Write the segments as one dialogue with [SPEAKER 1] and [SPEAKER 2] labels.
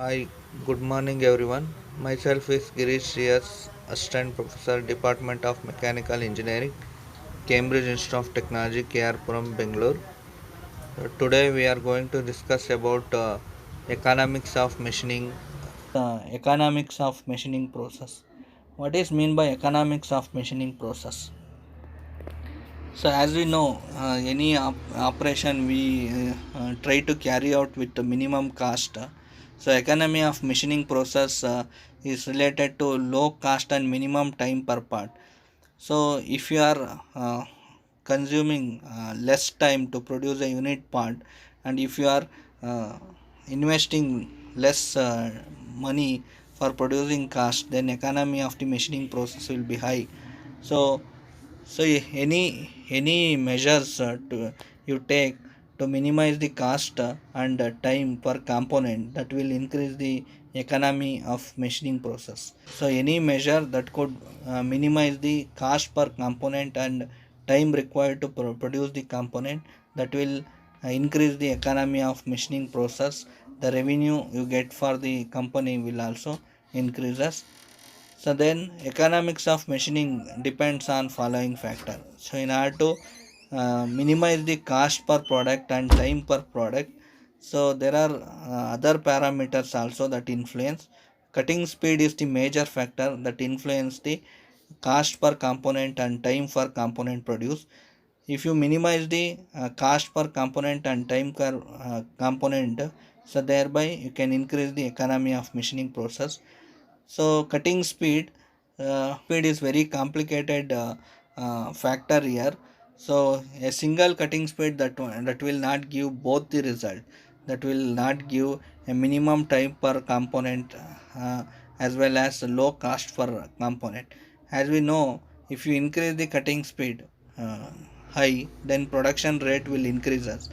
[SPEAKER 1] Hi, good morning everyone. Myself is Girish Shriyas, Assistant Professor, Department of Mechanical Engineering, Cambridge Institute of Technology, KR Bangalore. Today we are going to discuss about economics of machining. Economics of machining process. What is mean by economics of machining process? So as we know, any operation we try to carry out with the minimum cost. So economy of machining process is related to low cost and minimum time per part. So if you are consuming less time to produce a unit part, and if you are uh, investing less money for producing cost, then economy of the machining process will be high. So any measures to you take to minimize the cost and time per component that will increase the economy of machining process. So any measure that could minimize the cost per component and time required to produce the component, that will increase the economy of machining process. The revenue you get for the company will also increases. So then economics of machining depends on following factor. So in order to minimize the cost per product and time per product, so there are other parameters also that influence. Cutting speed is the major factor that influence the cost per component and time for component produced. If you minimize the cost per component and time per component, so thereby you can increase the economy of machining process. So cutting speed is very complicated factor here. So a single cutting speed that will not give both the result. That will not give a minimum time per component uh, as well as low cost per component. As we know, if you increase the cutting speed uh, high, then production rate will increases.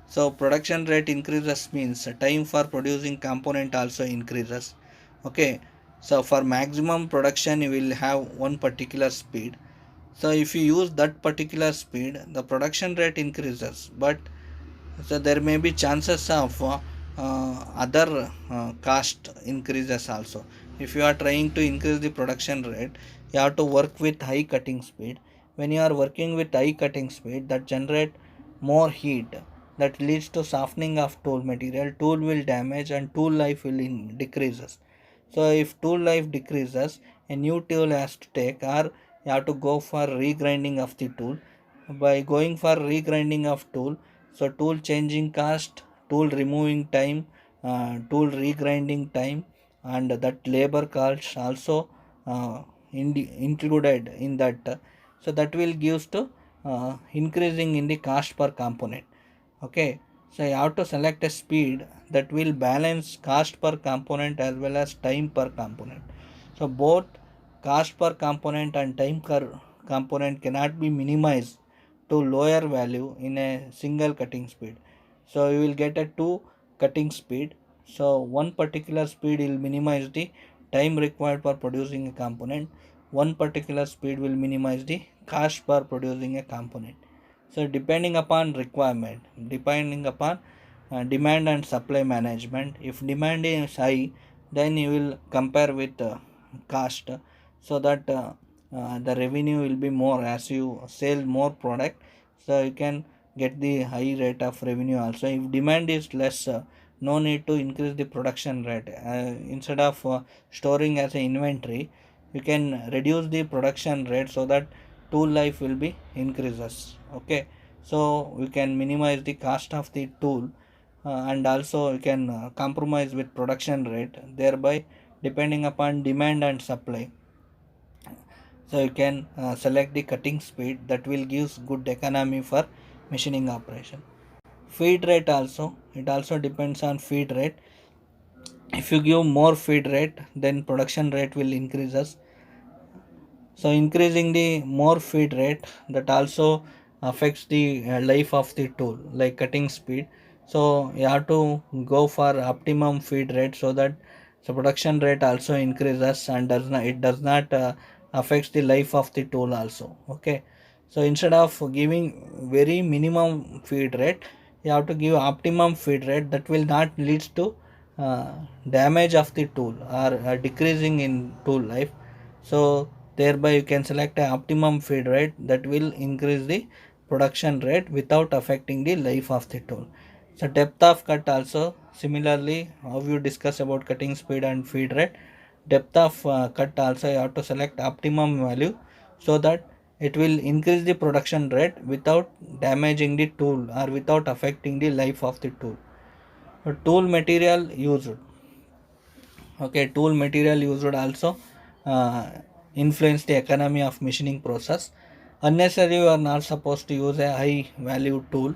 [SPEAKER 1] So production rate increases means time for producing component also increases. Okay, so for maximum production you will have one particular speed. So if you use that particular speed, the production rate increases, but so there may be chances of other cost increases also. If you are trying to increase the production rate, you have to work with high cutting speed. When you are working with high cutting speed, that generate more heat, that leads to softening of tool material. Tool will damage and tool life will decreases. So if tool life decreases, a new tool has to take, or you have to go for regrinding of the tool. By going for regrinding of tool, so tool changing cost, tool removing time, tool regrinding time, and that labor cost also included in that. So that will gives to increasing in the cost per component. Okay, so you have to select a speed that will balance cost per component as well as time per component. So both cost per component and time per component cannot be minimized to lower value in a single cutting speed. So you will get a two cutting speed. So one particular speed will minimize the time required for producing a component. One particular speed will minimize the cost per producing a component. So depending upon requirement, depending upon demand and supply management. If demand is high, then you will compare with cost, so that the revenue will be more as you sell more product. So you can get the high rate of revenue also. If demand is less, no need to increase the production rate. Instead of storing as an inventory, you can reduce the production rate so that tool life will be increases. Okay, so we can minimize the cost of the tool, and also you can compromise with production rate, thereby depending upon demand and supply. So you can select the cutting speed that will gives good economy for machining operation. Feed rate also, it also depends on feed rate. If you give more feed rate, then production rate will increases. So increasing the more feed rate, that also affects the life of the tool, like cutting speed. So you have to go for optimum feed rate so that the production rate also increases and does not affects the life of the tool also. Okay, so instead of giving very minimum feed rate, you have to give optimum feed rate that will not leads to uh, damage of the tool or decreasing in tool life. So thereby you can select an optimum feed rate that will increase the production rate without affecting the life of the tool. So depth of cut also similarly how you discuss about cutting speed and feed rate, depth of cut also you have to select optimum value so that it will increase the production rate without damaging the tool or without affecting the life of the tool. Tool material used, okay, tool material used also uh, influence the economy of machining process. Unnecessary you are not supposed to use a high value tool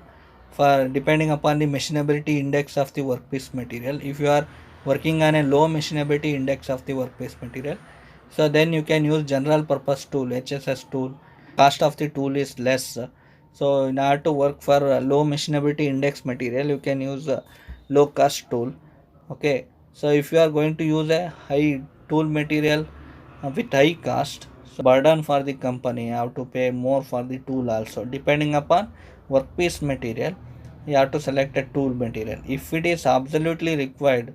[SPEAKER 1] for depending upon the machinability index of the workpiece material. If you are working on a low machinability index of the workpiece material, so then you can use general purpose tool, HSS tool. Cost of the tool is less, so in order to work for low machinability index material you can use a low cost tool. Okay, so if you are going to use a high tool material with high cost, so burden for the company, you have to pay more for the tool also. Depending upon workpiece material, you have to select a tool material. If it is absolutely required,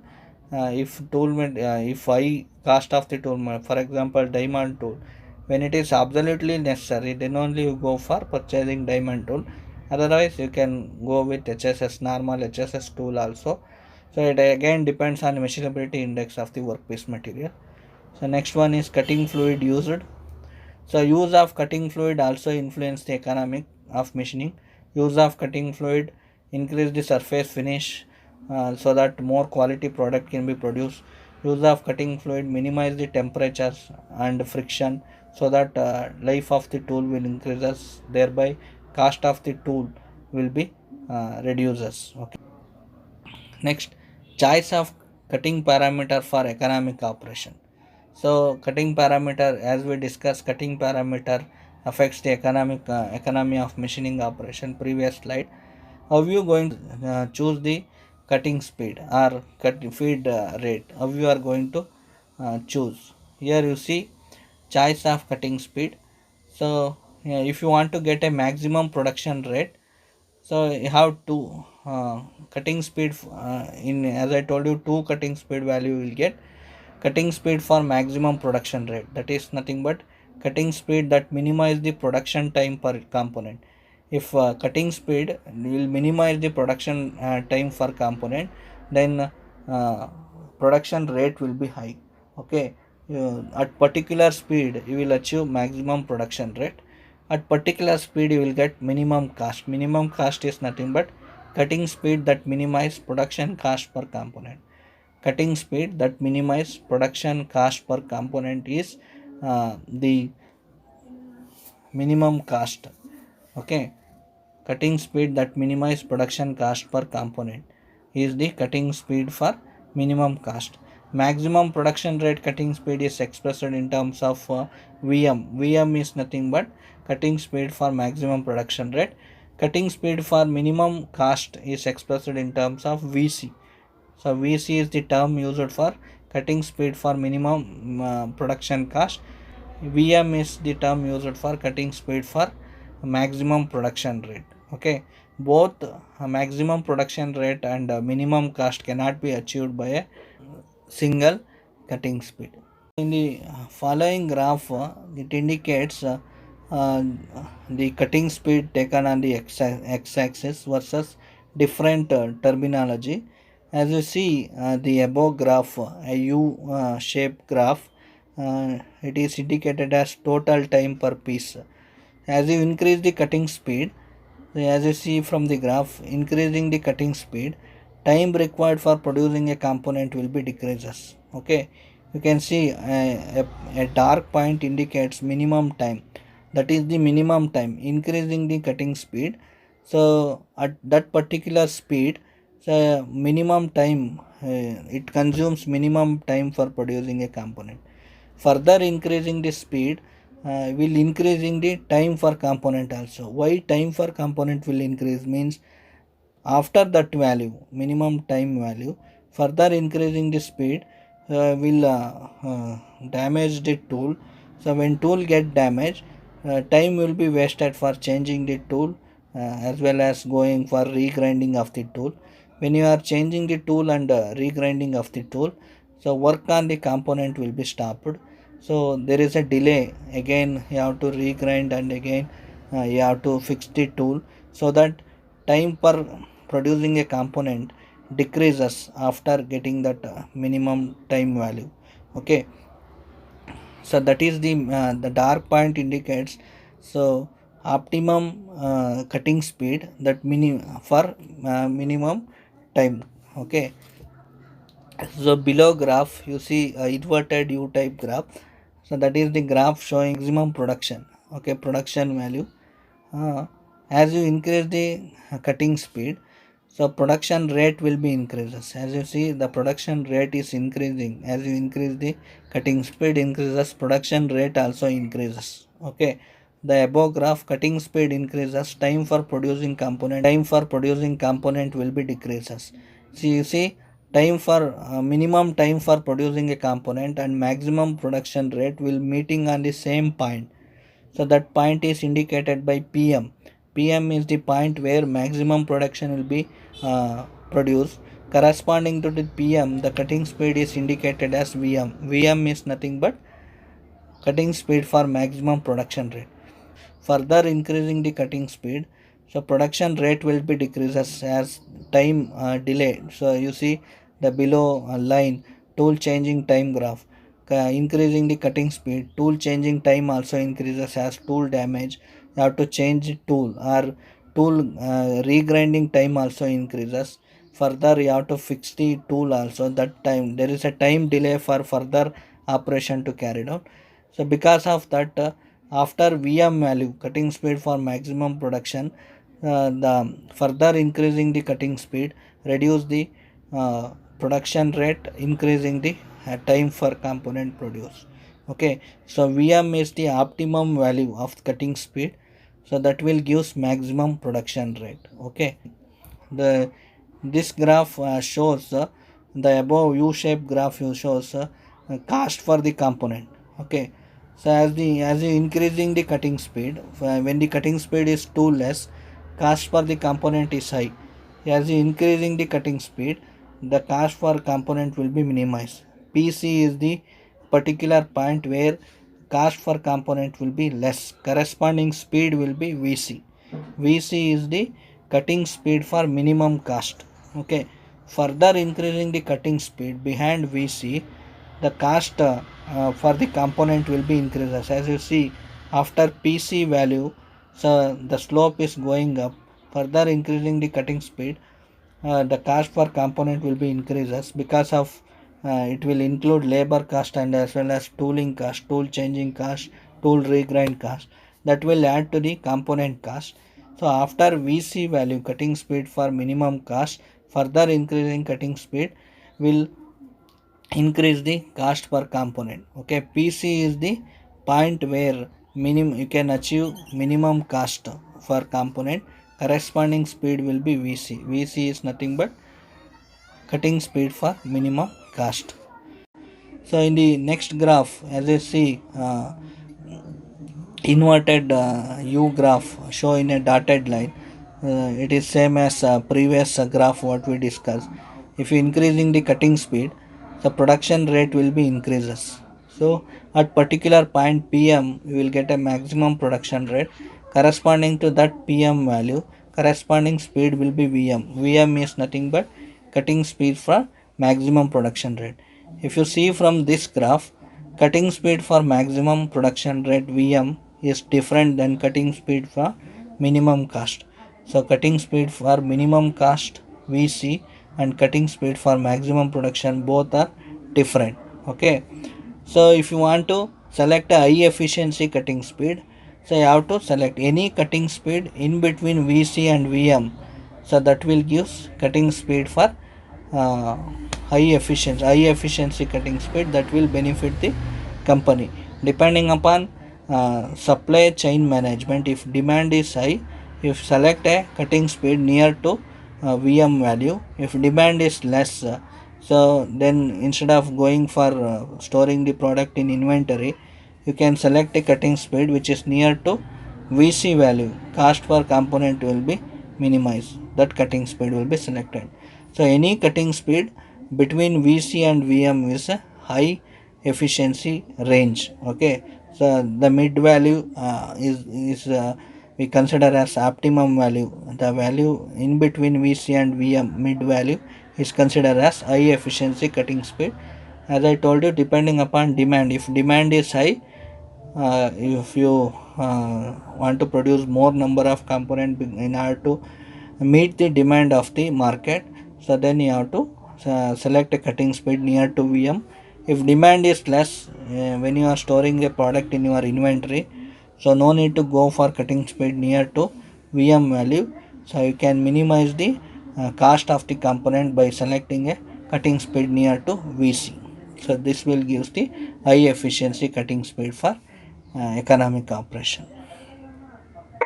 [SPEAKER 1] if high cost of the tool, for example, diamond tool, when it is absolutely necessary, then only you go for purchasing diamond tool. Otherwise, you can go with HSS normal HSS tool also. So it again depends on machinability index of the workpiece material. So next one is cutting fluid used. So use of cutting fluid also influence the economic of machining. Use of cutting fluid increase the surface finish so that more quality product can be produced. Use of cutting fluid minimize the temperatures and friction so that life of the tool will increases. Thereby cost of the tool will be reduces. Okay. Next, choice of cutting parameter for economic operation. So cutting parameter, as we discussed, cutting parameter affects the economy of machining operation. Previous slide. How you going to choose the cutting speed or cut feed rate? How you are going to choose? Here you see choice of cutting speed. So if you want to get a maximum production rate, so you have two cutting speed in, as I told you, two cutting speed value you will get. Cutting speed for maximum production rate, that is nothing but cutting speed that minimize the production time per component. If cutting speed will minimize the production time for component, then production rate will be high. Okay, at particular speed you will achieve maximum production rate. At particular speed you will get minimum cost. Minimum cost is nothing but cutting speed that minimize production cost per component. Cutting speed that minimize production cost per component is the minimum cost. Okay, cutting speed that minimize production cost per component is the cutting speed for minimum cost. Maximum production rate cutting speed is expressed in terms of vm is nothing but cutting speed for maximum production rate. Cutting speed for minimum cost is expressed in terms of vc. So VC is the term used for cutting speed for minimum production cost. VM is the term used for cutting speed for maximum production rate. Okay, both maximum production rate and minimum cost cannot be achieved by a single cutting speed. In the following graph, it indicates uh, the cutting speed taken on the x-axis versus different terminology. As you see, the above graph, a U-shaped graph, it is indicated as total time per piece. As you increase the cutting speed, as you see from the graph, increasing the cutting speed, time required for producing a component will be decreases. Okay, you can see a dark point indicates minimum time. That is the minimum time. Increasing the cutting speed, so at that particular speed, so minimum time it consumes minimum time for producing a component. Further increasing the speed will increasing the time for component also. Why time for component will increase means after that value, minimum time value, further increasing the speed will damage the tool. So when tool get damaged, time will be wasted for changing the tool as well as going for regrinding of the tool. when you are changing the tool and regrinding of the tool, so work on the component will be stopped. So there is a delay, again you have to regrind and again you have to fix the tool, so that time for producing a component decreases after getting that minimum time value. Okay, so that is the dark point indicates so optimum cutting speed that for minimum time. Okay, so below graph you see a inverted U type graph, so that is the graph showing maximum production. Okay, production value, uh, as you increase the cutting speed, so production rate will be increases. As you see, the production rate is increasing. As you increase the cutting speed increases, production rate also increases. Okay, the above graph, cutting speed increases, time for producing component will be decreases. So you see, time for minimum time for producing a component and maximum production rate will meeting on the same point. So that point is indicated by PM. PM is the point where maximum production will be produced. Corresponding to the PM, the cutting speed is indicated as VM. VM is nothing but cutting speed for maximum production rate. Further increasing the cutting speed, so production rate will be decreases as time delay. So you see the below line, tool changing time graph, increasing the cutting speed, tool changing time also increases as tool damage. You have to change the tool, or tool regrinding time also increases. Further you have to fix the tool also, that time there is a time delay for further operation to carry out. So because of that, after VM value, cutting speed for maximum production, the further increasing the cutting speed, reduce the production rate, increasing the time for component produce. Okay, so VM is the optimum value of cutting speed, so that will gives maximum production rate. Okay, the this graph shows the above U-shaped graph shows cost for the component. Okay, so as you increasing the cutting speed, when the cutting speed is too less, cost for the component is high. As you increasing the cutting speed, the cost for component will be minimized. PC is the particular point where cost for component will be less. Corresponding speed will be VC. VC is the cutting speed for minimum cost. Okay, further increasing the cutting speed behind VC, the cost for the component will be increases. As you see, after PC value, so the slope is going up. Further increasing the cutting speed, the cost per component will be increases because of it will include labor cost and as well as tooling cost, tool changing cost, tool regrind cost, that will add to the component cost. So after VC value, cutting speed for minimum cost, further increasing cutting speed will increase the cost per component. Okay, PC is the point where minimum you can achieve minimum cost for component. Corresponding speed will be VC. VC is nothing but cutting speed for minimum cost. So in the next graph, as you see, inverted U graph show in a dotted line. It is same as previous graph what we discussed. If you increasing the cutting speed, the production rate will be increases. So at particular point PM, you will get a maximum production rate. Corresponding to that PM value, corresponding speed will be VM. VM is nothing but cutting speed for maximum production rate. If you see from this graph, cutting speed for maximum production rate VM is different than cutting speed for minimum cost. So cutting speed for minimum cost VC and cutting speed for maximum production both are different. Okay. So if you want to select a high efficiency cutting speed, so you have to select any cutting speed in between VC and VM. So that will give cutting speed for uh, high efficiency cutting speed that will benefit the company. Depending upon supply chain management, if demand is high, if select a cutting speed near to VM value. If demand is less, so then instead of going for storing the product in inventory, you can select a cutting speed which is near to VC value. Cost per component will be minimized. That cutting speed will be selected. So any cutting speed between VC and VM is a high efficiency range. Okay, so the mid value is we consider as optimum value. The value in between VC and VM mid value is considered as high efficiency cutting speed. As I told you, depending upon demand, if demand is high, if you want to produce more number of component in order to meet the demand of the market, so then you have to select a cutting speed near to VM. If demand is less, when you are storing a product in your inventory, so no need to go for cutting speed near to VM value. So you can minimize the cost of the component by selecting a cutting speed near to VC. So this will give the high efficiency cutting speed for economic operation.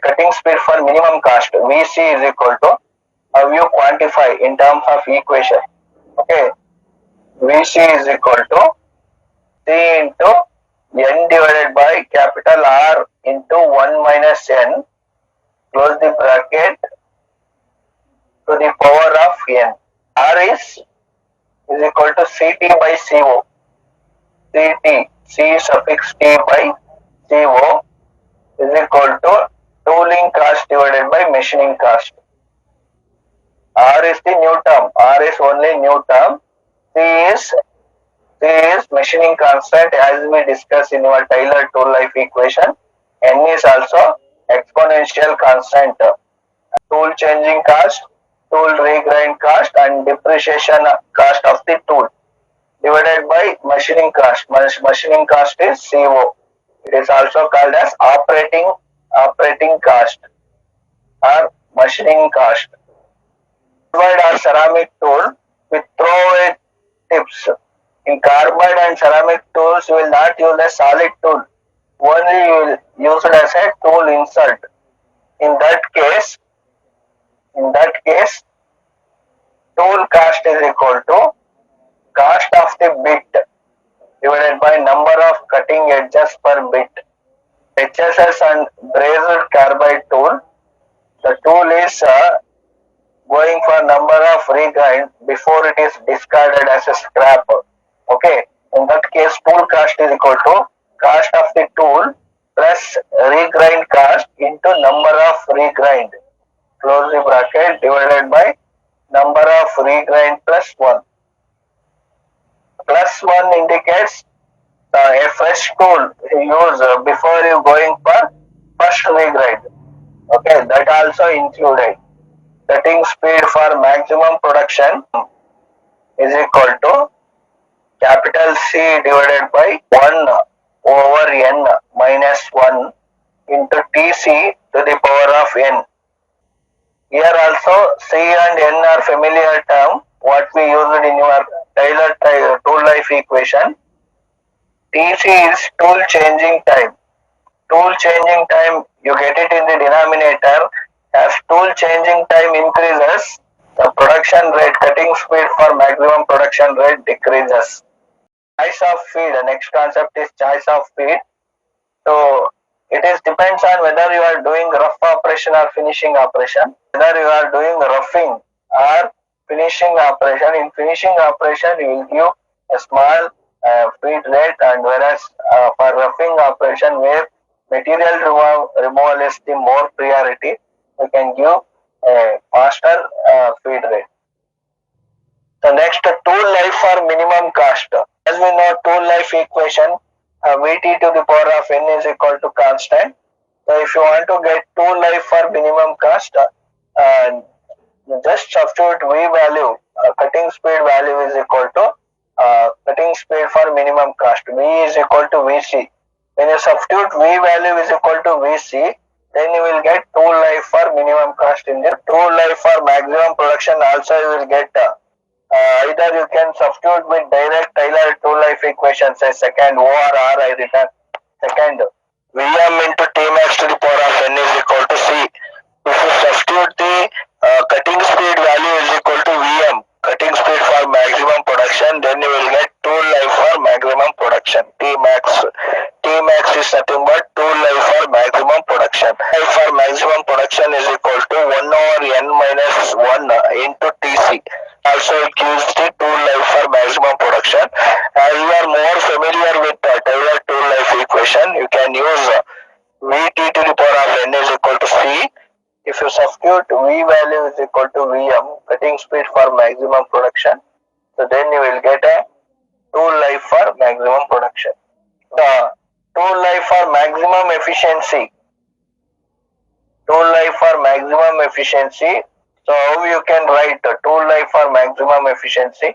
[SPEAKER 2] Cutting speed for minimum cost, VC is equal to, how you quantify in terms of equation. Okay, VC is equal to C into N divided by capital R into 1 minus N, close the bracket, to the power of N. R is equal to CT by CO. CT, C suffix T by CO is equal to tooling cost divided by machining cost. R is the new term. R is only new term. C is machining constant as we discussed in our Taylor tool life equation. N is also exponential constant. Tool changing cost, tool regrind cost and depreciation cost of the tool divided by machining cost. Machining cost is CO. It is also called as operating cost or machining cost. Carbide or ceramic tool with throwaway tips. In carbide and ceramic tools, you will not use a solid tool. Only you will use it as a tool insert. In that case, tool cost is equal to cost of the bit divided by number of cutting edges per bit. HSS and brazed carbide tool. The tool is going for number of regrind before it is discarded as a scrap. Okay, in that case, tool cost is equal to cost of the tool plus regrind cost into number of regrind, close the bracket, divided by number of regrind plus 1. Plus 1 indicates a fresh tool use before you going for first regrind. Okay, that also included. Cutting speed for maximum production is equal to capital C divided by 1 over N minus 1 into Tc to the power of N. Here also C and N are familiar term what we used in your Taylor tool life equation. Tc is tool changing time. Tool changing time, you get it in the denominator. As tool changing time increases, the production rate, cutting speed for maximum production rate decreases. Choice of feed, the next concept is choice of feed. So it is depends on whether you are doing rough operation or finishing operation. Whether you are doing roughing or finishing operation. In finishing operation, you will give a small feed rate, and whereas for roughing operation where material removal is the more priority, you can give a faster feed rate. So next, tool life for minimum cost. As we know, tool life equation, Vt to the power of n is equal to constant. So if you want to get tool life for minimum cost, just substitute V value, cutting speed value is equal to cutting speed for minimum cost. V is equal to Vc. When you substitute V value is equal to Vc, then you will get tool life for minimum cost in the tool life for maximum production. Also, you will get either you can substitute with direct Taylor tool life equation, say second O or R, I written second Vm into T max to the power of n is equal to C. If you substitute the cutting speed value is equal to Vm, cutting speed for maximum production, then you will get tool life for maximum production. T max is nothing but tool life for maximum production. Life for maximum production is equal to 1 over n minus 1 into Tc. Also, it gives the tool life for maximum production. As you are more familiar with the Taylor tool life equation, you can use Vt to the power of n is equal to C. If you substitute V value is equal to Vm, cutting speed for maximum production, so then you will get a tool life for maximum production. The tool life for maximum efficiency. Tool life for maximum efficiency. So how you can write the tool life for maximum efficiency?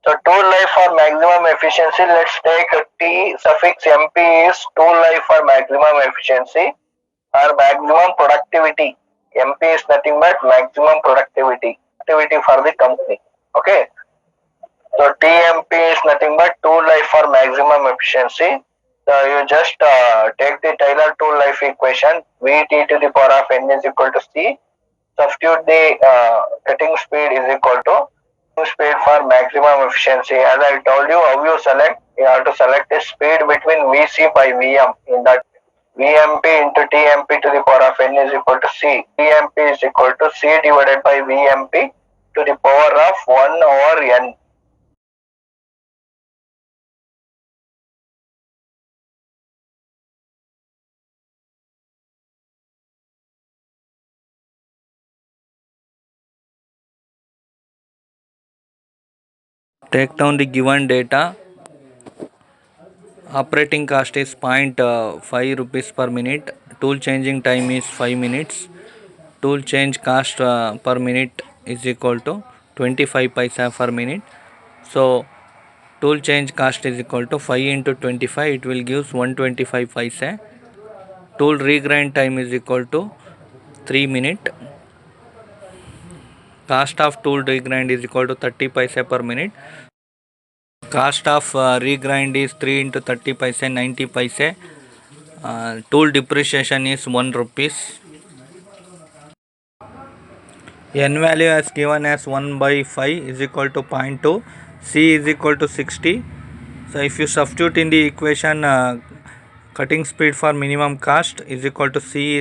[SPEAKER 2] So tool life for maximum efficiency, let's take a T suffix MP is tool life for maximum efficiency or maximum productivity. MP is nothing but maximum productivity for the company. Okay. So TMP is nothing but tool life for maximum efficiency. So you just take the Taylor tool life equation, Vt to the power of n is equal to C. Substitute the cutting speed is equal to speed for maximum efficiency. As I told you, how you select? You have to select the speed between Vc by Vm. In that, Vmp into Tmp to the power of n is equal to C. Tmp is equal to C divided by Vmp to the power of 1 over n.
[SPEAKER 1] Take down the given data. Operating cost is 0.5 rupees per minute. Tool changing time is 5 minutes. Tool change cost per minute is equal to 25 paisa per minute. So tool change cost is equal to 5 into 25, it will give 125 paisa. Tool regrind time is equal to 3 minute. Cost of tool regrind is equal to 30 paisa per minute. Cost of regrind is 3 into 30 paisa, 90 paisa. Tool depreciation is 1 rupees. N value as given as 1 by 5 is equal to 0.2. C is equal to 60. So if you substitute in the equation, cutting speed for minimum cost is equal to C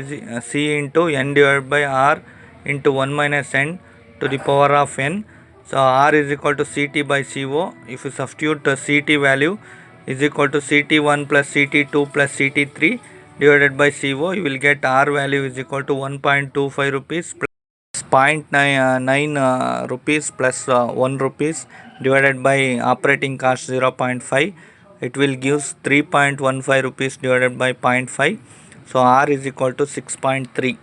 [SPEAKER 1] into N divided by R into 1 minus N to the power of N. So R is equal to CT by CO. If you substitute CT value is equal to CT1 plus CT2 plus CT3 divided by CO, you will get R value is equal to 1.25 rupees plus 0.9 rupees plus 1 rupees divided by operating cost 0.5. It will give 3.15 rupees divided by 0.5. So R is equal to 6.3.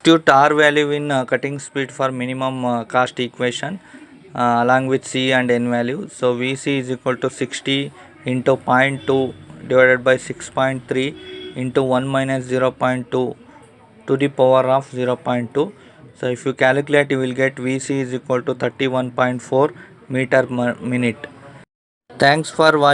[SPEAKER 1] Substitute R value in cutting speed for minimum cost equation along with C and N value. So VC is equal to 60 into 0.2 divided by 6.3 into 1 minus 0.2 to the power of 0.2. So if you calculate, you will get VC is equal to 31.4 meter per minute. Thanks for watching.